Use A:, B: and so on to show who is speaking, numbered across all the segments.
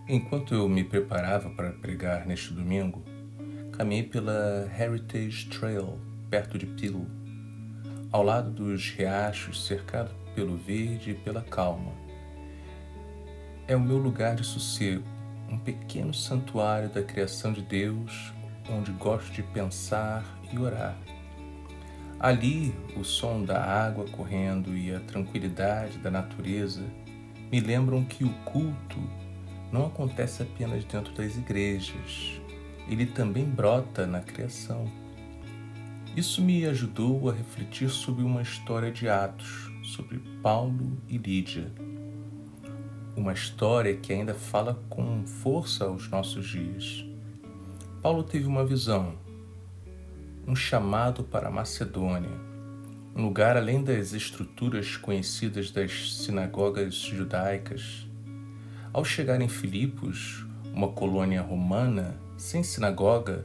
A: Enquanto eu me preparava para pregar neste domingo, caminhei pela Heritage Trail, perto de Peel, ao lado dos riachos, cercado pelo verde e pela calma. É o meu lugar de sossego, um pequeno santuário da criação de Deus, onde gosto de pensar e orar. Ali, o som da água correndo e a tranquilidade da natureza me lembram que o culto não acontece apenas dentro das igrejas, ele também brota na criação. Isso me ajudou a refletir sobre uma história de Atos, sobre Paulo e Lídia. Uma história que ainda fala com força aos nossos dias. Paulo teve uma visão, um chamado para a Macedônia, um lugar além das estruturas conhecidas das sinagogas judaicas. Ao chegar em Filipos, uma colônia romana sem sinagoga,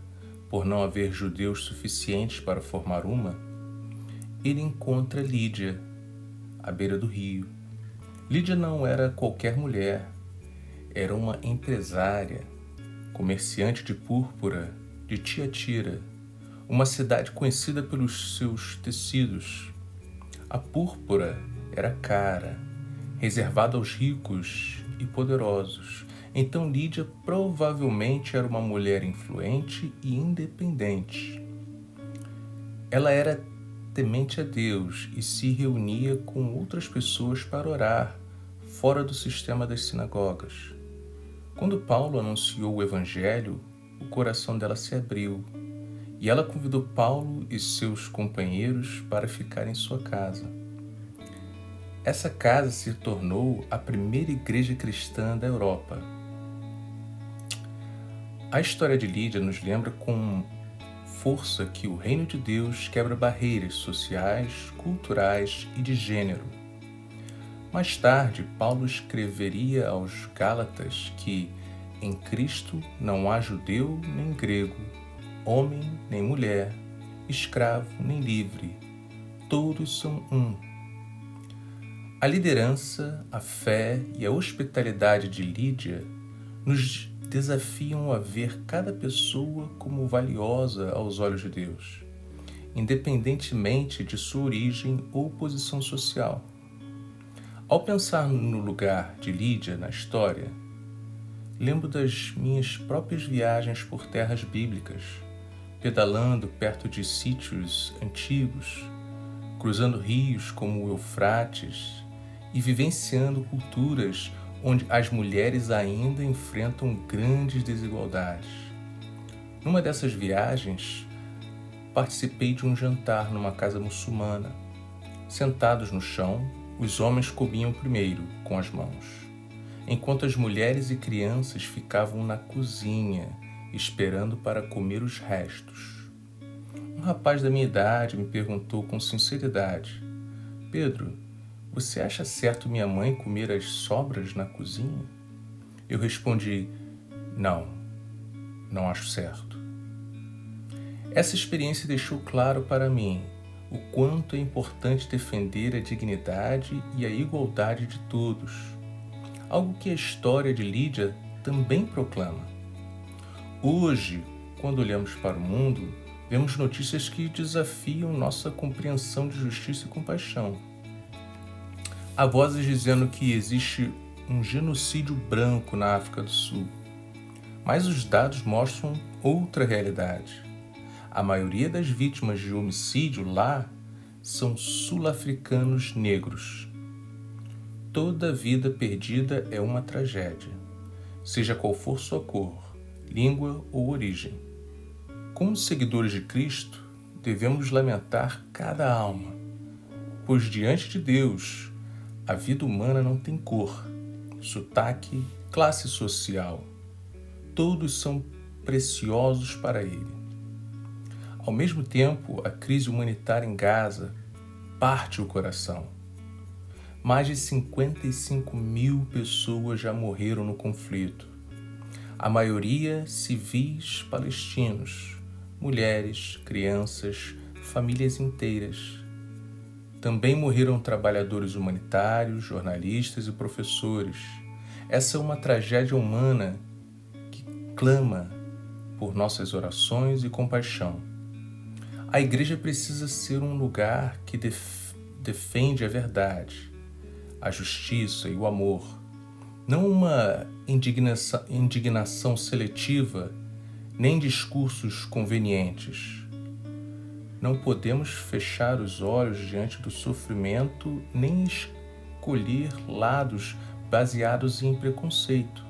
A: por não haver judeus suficientes para formar uma, ele encontra Lídia, à beira do rio. Lídia não era qualquer mulher, era uma empresária, comerciante de púrpura de Tiatira, uma cidade conhecida pelos seus tecidos. A púrpura era cara, reservada aos ricos e poderosos. Então Lídia provavelmente era uma mulher influente e independente. Ela era temente a Deus e se reunia com outras pessoas para orar, fora do sistema das sinagogas. Quando Paulo anunciou o Evangelho, o coração dela se abriu e ela convidou Paulo e seus companheiros para ficar em sua casa. Essa casa se tornou a primeira igreja cristã da Europa. A história de Lídia nos lembra com força que o reino de Deus quebra barreiras sociais, culturais e de gênero. Mais tarde, Paulo escreveria aos Gálatas que em Cristo não há judeu nem grego, homem nem mulher, escravo nem livre, todos são um. A liderança, a fé e a hospitalidade de Lídia nos desafiam a ver cada pessoa como valiosa aos olhos de Deus, independentemente de sua origem ou posição social. Ao pensar no lugar de Lídia na história, lembro das minhas próprias viagens por terras bíblicas, pedalando perto de sítios antigos, cruzando rios como o Eufrates e vivenciando culturas onde as mulheres ainda enfrentam grandes desigualdades. Numa dessas viagens, participei de um jantar numa casa muçulmana. Sentados no chão, os homens comiam primeiro, com as mãos, enquanto as mulheres e crianças ficavam na cozinha, esperando para comer os restos. Um rapaz da minha idade me perguntou com sinceridade: Pedro, você acha certo minha mãe comer as sobras na cozinha? Eu respondi: não acho certo. Essa experiência deixou claro para mim o quanto é importante defender a dignidade e a igualdade de todos, algo que a história de Lídia também proclama. Hoje, quando olhamos para o mundo, vemos notícias que desafiam nossa compreensão de justiça e compaixão. Há vozes dizendo que existe um genocídio branco na África do Sul, mas os dados mostram outra realidade. A maioria das vítimas de homicídio lá são sul-africanos negros. Toda vida perdida é uma tragédia, seja qual for sua cor, língua ou origem. Como seguidores de Cristo, devemos lamentar cada alma, pois diante de Deus, a vida humana não tem cor, sotaque, classe social. Todos são preciosos para Ele. Ao mesmo tempo, a crise humanitária em Gaza parte o coração. Mais de 55 mil pessoas já morreram no conflito. A maioria civis palestinos, mulheres, crianças, famílias inteiras. Também morreram trabalhadores humanitários, jornalistas e professores. Essa é uma tragédia humana que clama por nossas orações e compaixão. A igreja precisa ser um lugar que defende a verdade, a justiça e o amor, não uma indignação seletiva, nem discursos convenientes. Não podemos fechar os olhos diante do sofrimento, nem escolher lados baseados em preconceito.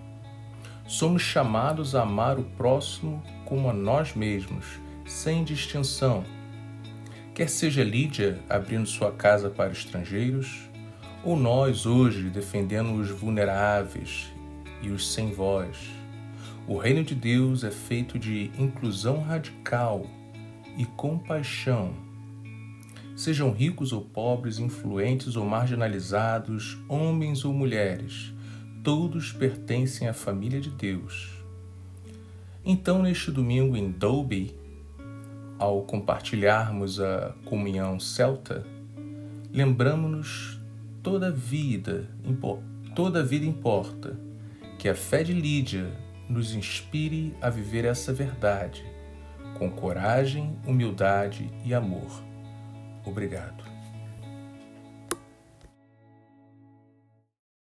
A: Somos chamados a amar o próximo como a nós mesmos, sem distinção. Quer seja Lídia abrindo sua casa para estrangeiros, ou nós hoje defendendo os vulneráveis e os sem voz. O reino de Deus é feito de inclusão radical e compaixão. Sejam ricos ou pobres, influentes ou marginalizados, homens ou mulheres, todos pertencem à família de Deus. Então, neste domingo em Dalby, ao compartilharmos a comunhão celta, lembramos toda vida importa, que a fé de Lídia nos inspire a viver essa verdade, com coragem, humildade e amor. Obrigado.